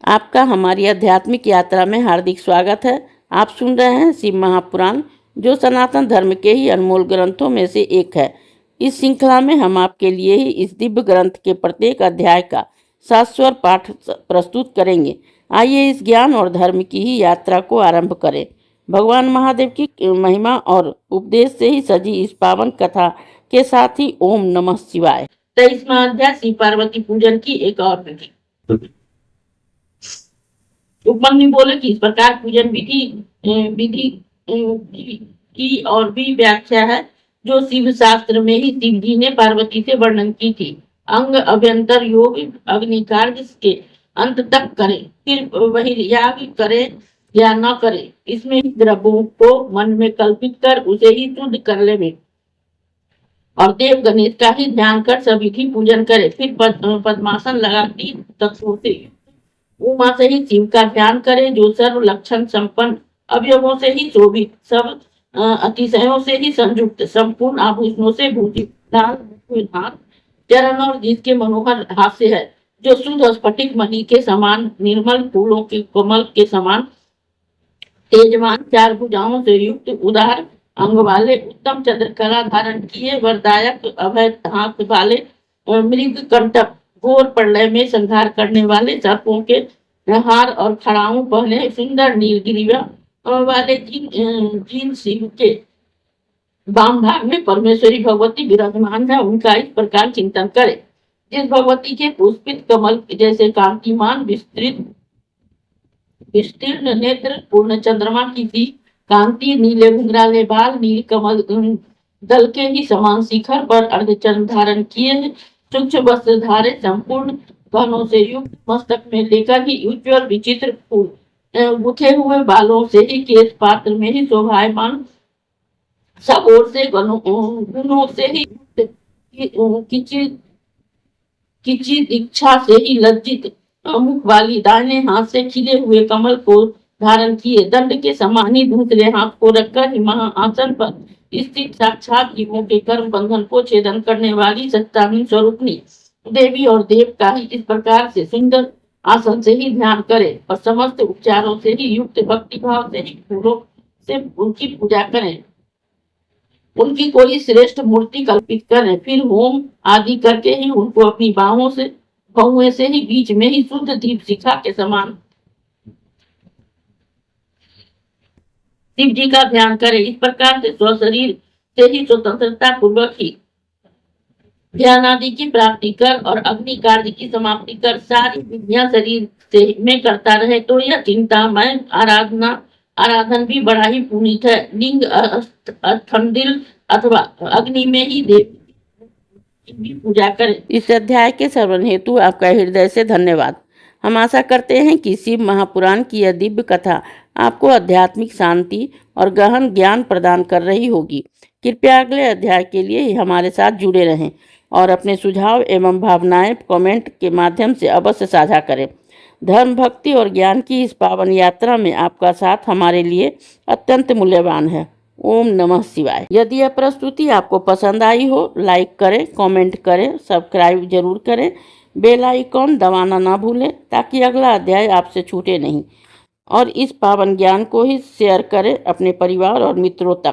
आपका हमारी आध्यात्मिक यात्रा में हार्दिक स्वागत है। आप सुन रहे हैं शिव महापुराण, जो सनातन धर्म के ही अनमोल ग्रंथों में से एक है। इस श्रृंखला में हम आपके लिए ही इस दिव्य ग्रंथ के प्रत्येक अध्याय का शाश्वत पाठ प्रस्तुत करेंगे। आइए इस ज्ञान और धर्म की ही यात्रा को आरंभ करें। भगवान महादेव की महिमा और उपदेश से ही सजी इस पावन कथा के साथ ही ओम नमः शिवाय। 23वां अध्याय शिव पार्वती पूजन की एक और विधि। उपमन्यु बोले कि इस प्रकार पूजन विधि विधि की और भी व्याख्या है, जो शिव शास्त्र में ही शिव जी ने पार्वती से वर्णन की थी। अंग अभ्यंतर योग अग्नि कार्य के अंत तक करे, फिर वही याग करे या न करे, इसमें द्रव्यों को मन में कल्पित कर उसे ही शुद्ध कर ले और देव गणेश का ही ध्यान कर सविधि पूजन करे। फिर पद्मासन लगा तीन तत्वों से उमा से ही शिव का ध्यान करे, जो सर्व लक्षण संपन्न, अवयवों से ही शोभित, सब अतिशयों से ही संयुक्त, संपूर्ण आभूषणों से भूषित, हाथ चरण और जिसके मनोहर हास्य है, जो शुद्ध स्फटिक मणि के समान, निर्मल फूलों के कमल के समान, तेजवान, चार भुजाओं से युक्त, उदार अंग वाले, उत्तम चंद्रकला धारण किए, वरदायक अभय हाथ वाले, मृग कंटक, घोर प्रलय में संहार करने वाले, सर्पों के हार और खड़ाऊ पहने, सुंदर नीलगिरिवा वाले, जिन शिव के वाम भाग में परमेश्वरी भगवती विराजमान है, उनका इस प्रकार चिंतन करे। जिस भगवती के पुष्पित कमल जैसे कांतिमान विस्तीर्ण नेत्र, पूर्ण चंद्रमा की सी कांति, नीले घुंघराले बाल, नील कमल दल के ही समान शिखर पर अर्धचंद्र धारण किए, सूक्ष्म वस्त्र धारे, संपूर्ण गहनों से युक्त, मस्तक में लेकर ही उज्ज्वल विचित्र फूल, गुथे हुए बालों से ही केश, पात्र में ही शोभायमान, सब ओर से गुणों से ही किसी इच्छा से ही लज्जित, मुख वाली, दाहिने हाथ से खिले हुए कमल को धारण किए, दंड के समान ही दूसरे हाथ को रखकर ही महाआसन पर स्थित, साक्षात जीवों के कर्म बंधन को छेदन करने वाली सत्ताहीन स्वरूपनी देवी और देव का ही इस प्रकार से सुंदर आसन से ही ध्यान करे और समस्त उपचारों से ही युक्त भक्ति भाव से ही फूलों से उनकी पूजा करें, उनकी कोई श्रेष्ठ मूर्ति कल्पित करें, फिर होम आदि करके ही उनको अपनी बाहों से भौएं से ही बीच में ही शुद्ध दीप शिखा के समान शिव जी का ध्यान करे। इस प्रकार से स्वशरीर से ही स्वतंत्रता पूर्वक ही ध्यान आदि की प्राप्ति कर और अग्नि कार्य की समाप्ति कर सारी विधियां शरीर से में करता रहे, तो यह चिंतामय आराधन भी बड़ा ही पुनीत है। लिंग ठंडिल अथवा अग्नि में ही देव की पूजा करें। इस अध्याय के श्रवण हेतु आपका हृदय से धन्यवाद। हम आशा करते हैं कि शिव महापुराण की यह दिव्य कथा आपको आध्यात्मिक शांति और गहन ज्ञान प्रदान कर रही होगी। कृपया अगले अध्याय के लिए हमारे साथ जुड़े रहें और अपने सुझाव एवं भावनाएं कमेंट के माध्यम से अवश्य साझा करें। धर्म, भक्ति और ज्ञान की इस पावन यात्रा में आपका साथ हमारे लिए अत्यंत मूल्यवान है। ओम नमः शिवाय। यदि यह प्रस्तुति आपको पसंद आई हो, लाइक करें, कमेंट करें, सब्सक्राइब जरूर करें, बेल आइकॉन दबाना ना भूलें, ताकि अगला अध्याय आपसे छूटे नहीं। और इस पावन ज्ञान को ही शेयर करें अपने परिवार और मित्रों तक।